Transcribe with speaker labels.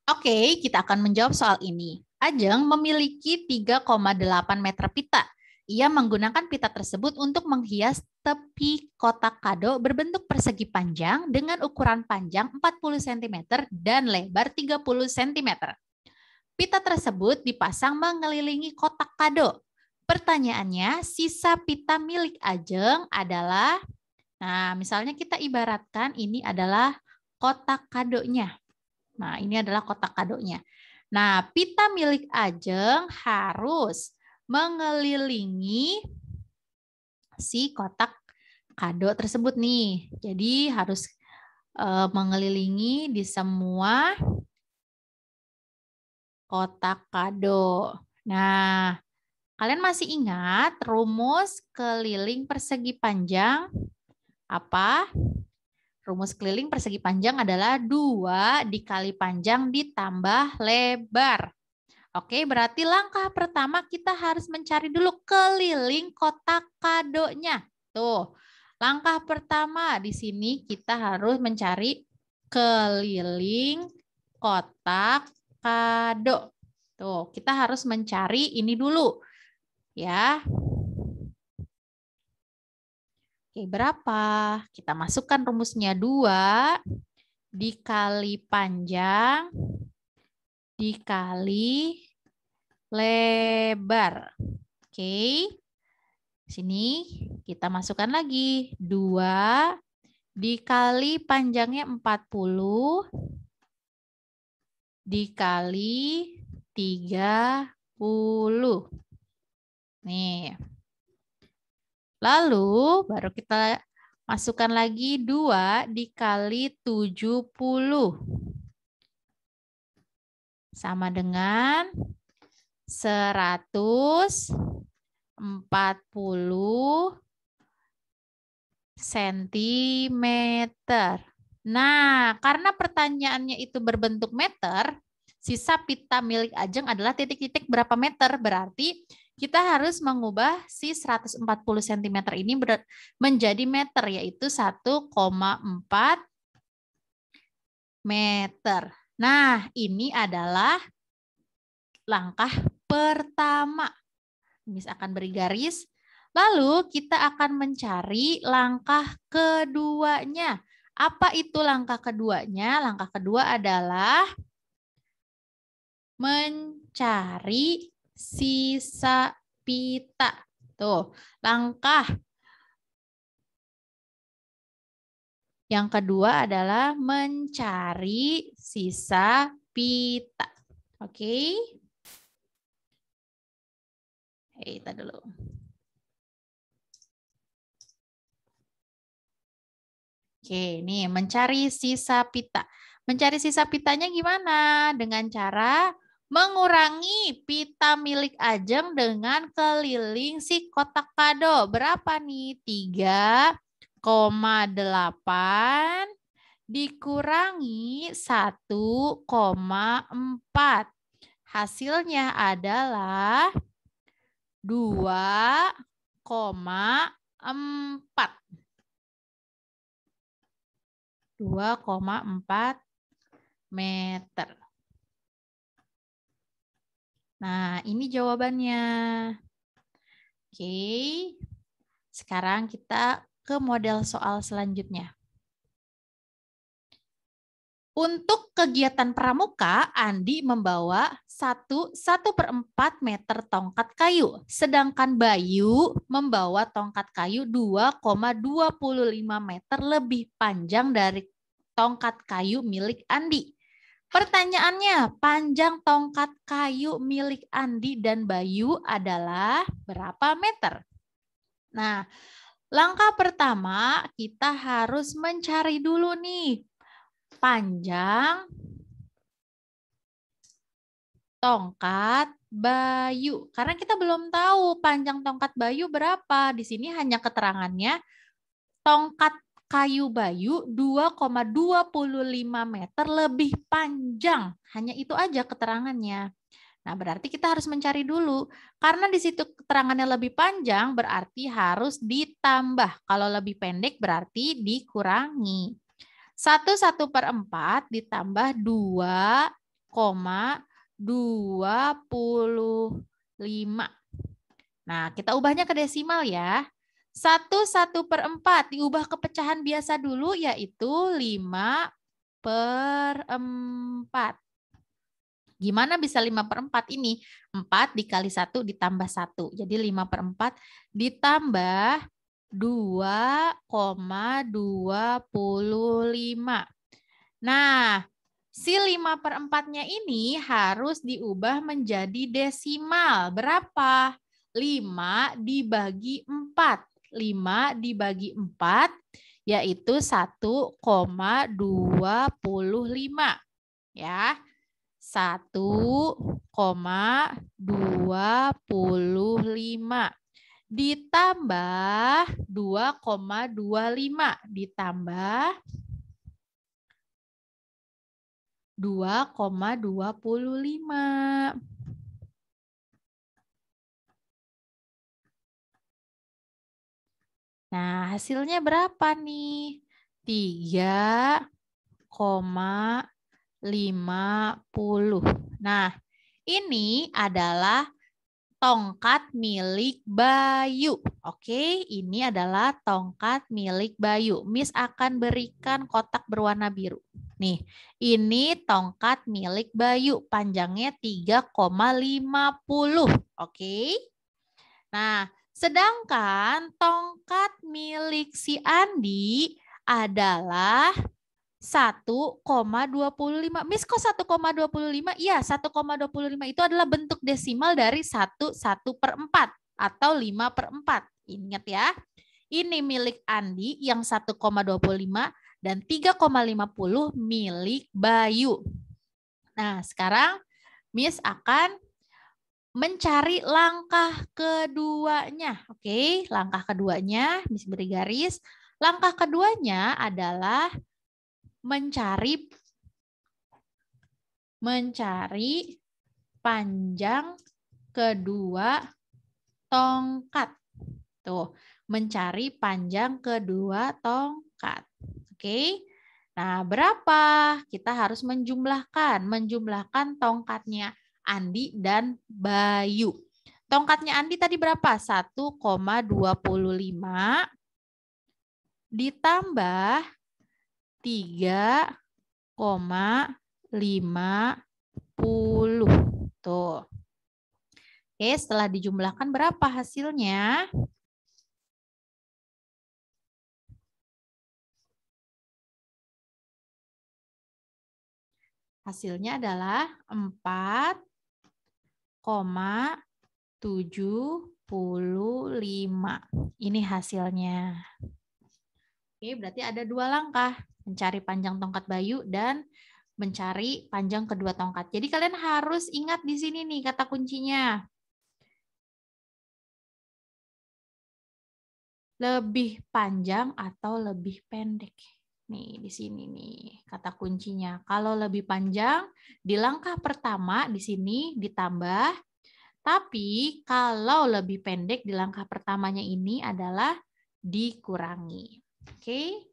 Speaker 1: Oke, kita akan menjawab soal ini. Ajeng memiliki 3,8 meter pita. Ia menggunakan pita tersebut untuk menghias tepi kotak kado berbentuk persegi panjang dengan ukuran panjang 40 cm dan lebar 30 cm. Pita tersebut dipasang mengelilingi kotak kado. Pertanyaannya, sisa pita milik Ajeng adalah, nah misalnya kita ibaratkan ini adalah kotak kadonya. Nah, ini adalah kotak kadonya. Nah, pita milik Ajeng harus mengelilingi si kotak kado tersebut nih. Jadi harus mengelilingi di semua kotak kado. Nah, kalian masih ingat rumus keliling persegi panjang apa? Rumus keliling persegi panjang adalah 2 dikali panjang ditambah lebar. Oke, berarti langkah pertama kita harus mencari dulu keliling kotak kadonya. Tuh, langkah pertama di sini kita harus mencari keliling kotak kado. Tuh, kita harus mencari ini dulu. Ya. Oke, berapa? Kita masukkan rumusnya 2 dikali panjang dikali lebar. Oke. Sini kita masukkan lagi 2 dikali panjangnya 40 dikali 30. Nih. Lalu baru kita masukkan lagi 2 dikali 70. Sama dengan 140 cm. Nah, karena pertanyaannya itu berbentuk meter, sisa pita milik Ajeng adalah titik-titik berapa meter. Berarti kita harus mengubah si 140 cm ini menjadi meter, yaitu 1,4 meter. Nah, ini adalah langkah pertama. Miss akan beri garis. Lalu kita akan mencari langkah keduanya. Apa itu langkah keduanya? Langkah kedua adalah mencari sisa pita. Tuh, langkah yang kedua adalah mencari sisa pita. Oke. Kita dulu. Oke, nih mencari sisa pita. Mencari sisa pitanya gimana? Dengan cara mengurangi pita milik Ajeng dengan keliling si kotak kado. Berapa nih? 3,8 dikurangi 1,4. Hasilnya adalah 2,4. 2,4 meter. Nah, ini jawabannya. Oke. Sekarang kita ke model soal selanjutnya. Untuk kegiatan pramuka, Andi membawa 1/4 meter tongkat kayu, sedangkan Bayu membawa tongkat kayu 2,25 meter lebih panjang dari tongkat kayu milik Andi. Pertanyaannya, panjang tongkat kayu milik Andi dan Bayu adalah berapa meter? Nah, langkah pertama kita harus mencari dulu nih panjang tongkat Bayu. Karena kita belum tahu panjang tongkat Bayu berapa. Di sini hanya keterangannya tongkat kayu Bayu 2,25 meter lebih panjang. Hanya itu aja keterangannya. Nah, berarti kita harus mencari dulu. Karena di situ keterangannya lebih panjang berarti harus ditambah. Kalau lebih pendek berarti dikurangi. 1/4 ditambah 2,25 Nah, kita ubahnya ke desimal ya. 1/4 diubah ke pecahan biasa dulu, yaitu 5/4. Gimana bisa 5/4 ini? 4 dikali 1 ditambah 1. Jadi 5/4 ditambah 2,25. Nah, si 5/4-nya ini harus diubah menjadi desimal. Berapa? 5 dibagi 4. 5 dibagi 4 yaitu 1,25. Ya. 1,25 ditambah 2,25 ditambah 2,25. Nah, hasilnya berapa nih? 3,50. Nah, ini adalah tongkat milik Bayu. Oke, ini adalah tongkat milik Bayu. Miss akan berikan kotak berwarna biru. Nih, ini tongkat milik Bayu. Panjangnya 3,50. Oke. Nah, sedangkan tongkat milik si Andi adalah 1,25. Miss kok 1,25? Iya, 1,25 itu adalah bentuk desimal dari 1/4 atau 5/4. Ingat ya. Ini milik Andi yang 1,25 dan 3,50 milik Bayu. Nah, sekarang Miss akan mencari langkah keduanya. Oke, langkah keduanya Miss beri garis. Langkah keduanya adalah mencari panjang kedua tongkat. Tuh, mencari panjang kedua tongkat. Oke. Nah, berapa? Kita harus menjumlahkan tongkatnya Andi dan Bayu. Tongkatnya Andi tadi berapa? 1,25 ditambah 3,50. Tuh. Oke, setelah dijumlahkan berapa hasilnya? Hasilnya adalah 4,75. Ini hasilnya. Oke, berarti ada 2 langkah. Mencari panjang tongkat Bayu dan mencari panjang kedua tongkat. Jadi kalian harus ingat di sini nih kata kuncinya. Lebih panjang atau lebih pendek. Nih, di sini nih kata kuncinya. Kalau lebih panjang, di langkah pertama di sini ditambah. Tapi kalau lebih pendek di langkah pertamanya ini adalah dikurangi. Oke.